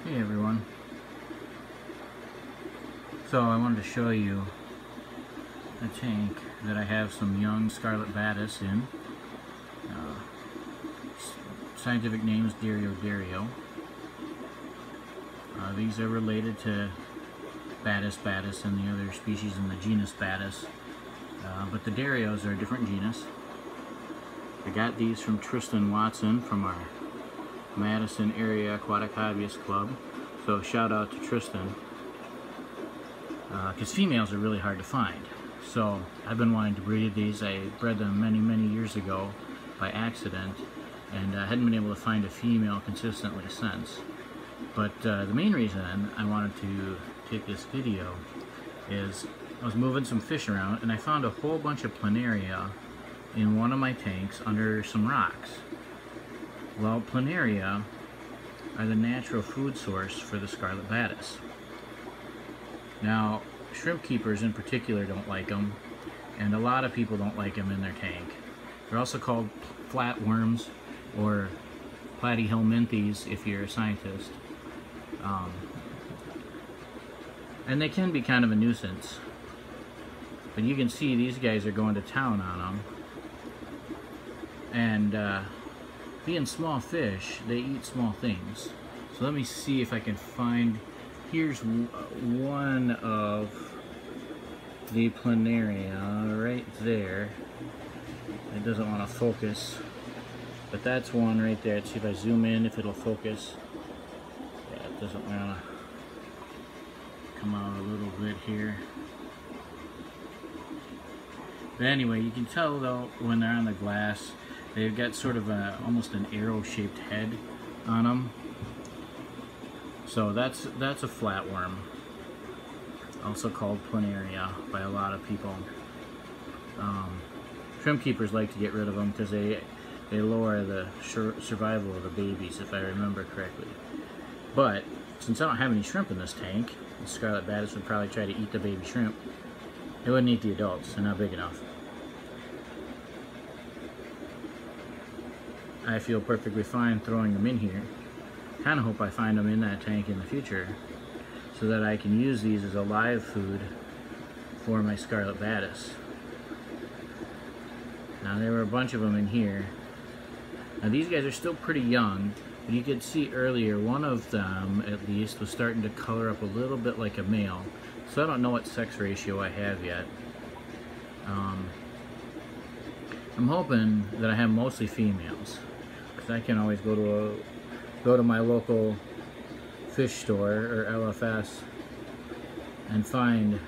Hey everyone. So I wanted to show you a tank that I have some young Scarlet Badis in. Scientific name is Dario. These are related to Badis and the other species in the genus Badis. But the Darios are a different genus. I got these from Tristan Watson from our Madison Area Aquatic Hobbyist Club. So shout out to Tristan. Because females are really hard to find. So I've been wanting to breed these. I bred them many years ago by accident, and I hadn't been able to find a female consistently since. But the main reason I wanted to take this video is I was moving some fish around and I found a whole bunch of planaria in one of my tanks under some rocks. Well, planaria are the natural food source for the Scarlet Badis. Now, shrimp keepers in particular don't like them, and a lot of people don't like them in their tank. They're also called flatworms or platyhelminthes if you're a scientist. And they can be kind of a nuisance. But you can see these guys are going to town on them. And being small fish, they eat small things. So let me see if I can find. Here's one of the planaria right there. It doesn't want to focus, but that's one right there. Let's see if I zoom in, if it'll focus. Yeah, it doesn't want to come out a little bit here. But anyway, you can tell though when they're on the glass, they've got sort of almost an arrow-shaped head on them. So that's a flatworm, also called planaria by a lot of people. Shrimp keepers like to get rid of them because they lower the survival of the babies, if I remember correctly. But since I don't have any shrimp in this tank, the Scarlet Badis would probably try to eat the baby shrimp. It wouldn't eat the adults, they're not big enough. I feel perfectly fine throwing them in here. Kind of hope I find them in that tank in the future so that I can use these as a live food for my Scarlet Badis. Now there were a bunch of them in here. Now these guys are still pretty young, but you could see earlier one of them at least was starting to color up a little bit like a male. So I don't know what sex ratio I have yet. I'm hoping that I have mostly females, because I can always go to my local fish store or LFS and find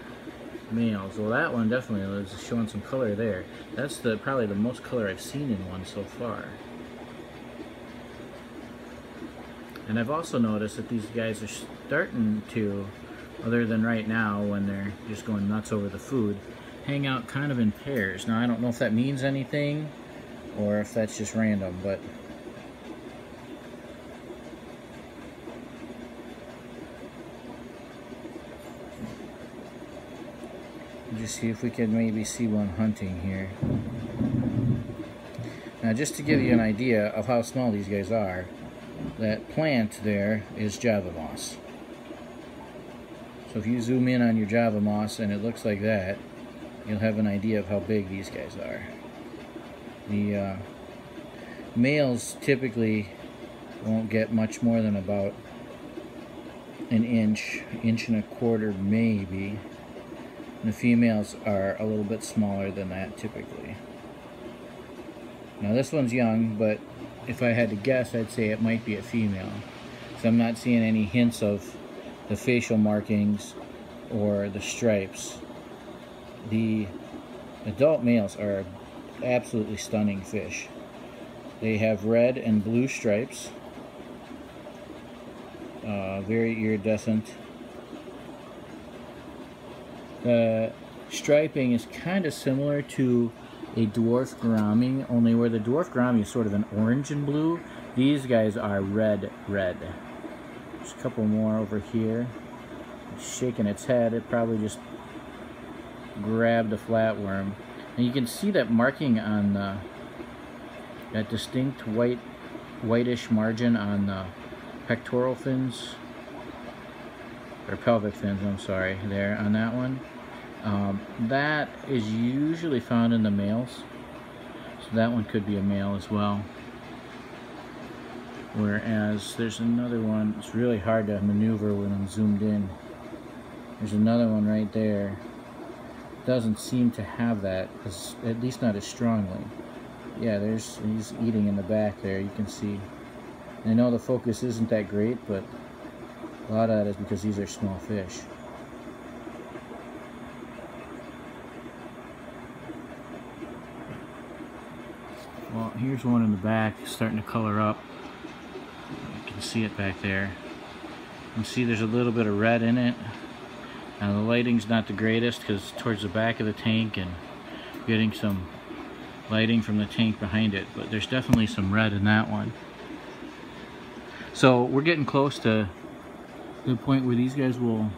males. Well, that one definitely was showing some color there. That's probably the most color I've seen in one so far. And I've also noticed that these guys are starting to, other than right now when they're just going nuts over the food, hang out kind of in pairs. Now I don't know if that means anything or if that's just random, but just see if we can maybe see one hunting here. Now just to give you an idea of how small these guys are, that plant there is Java moss. So if you zoom in on your Java moss and it looks like that, you'll have an idea of how big these guys are. The males typically won't get much more than about an inch and a quarter maybe. And the females are a little bit smaller than that typically. Now this one's young, but if I had to guess, I'd say it might be a female. So I'm not seeing any hints of the facial markings or the stripes. The adult males are absolutely stunning fish. They have red and blue stripes, very iridescent. The striping is kind of similar to a dwarf gourami, only where the dwarf gourami is sort of an orange and blue, these guys are red. There's a couple more over here. It's shaking its head. It probably just grabbed a flatworm. And you can see that marking on that distinct whitish margin on the pectoral fins or pelvic fins, I'm sorry, there on that one. That is usually found in the males, so that one could be a male as well. Whereas there's another one, it's really hard to maneuver when I'm zoomed in. There's another one right there. Doesn't seem to have that, at least not as strongly. Yeah, he's eating in the back there, you can see. I know the focus isn't that great, but a lot of that is because these are small fish. Well, here's one in the back starting to color up. You can see it back there. You can see there's a little bit of red in it. Now the lighting's not the greatest because towards the back of the tank and getting some lighting from the tank behind it, but there's definitely some red in that one. So we're getting close to the point where these guys will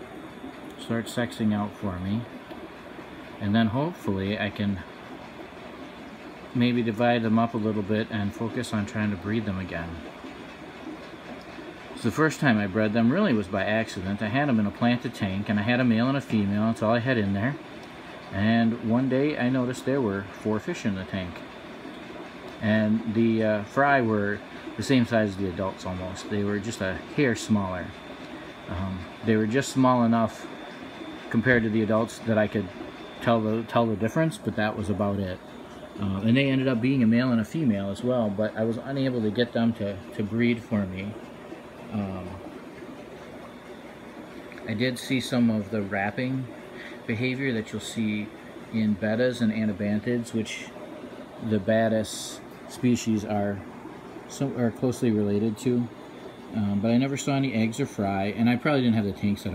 start sexing out for me, and then hopefully I can maybe divide them up a little bit and focus on trying to breed them again. So the first time I bred them really was by accident. I had them in a planted tank, and I had a male and a female. That's all I had in there. And one day I noticed there were 4 fish in the tank, and the fry were the same size as the adults almost. They were just a hair smaller. They were just small enough compared to the adults that I could tell the difference, but that was about it. And they ended up being a male and a female as well, but I was unable to get them to breed for me. I did see some of the wrapping behavior that you'll see in bettas and anabanthids, which the Badis species are closely related to, but I never saw any eggs or fry, and I probably didn't have the tank set up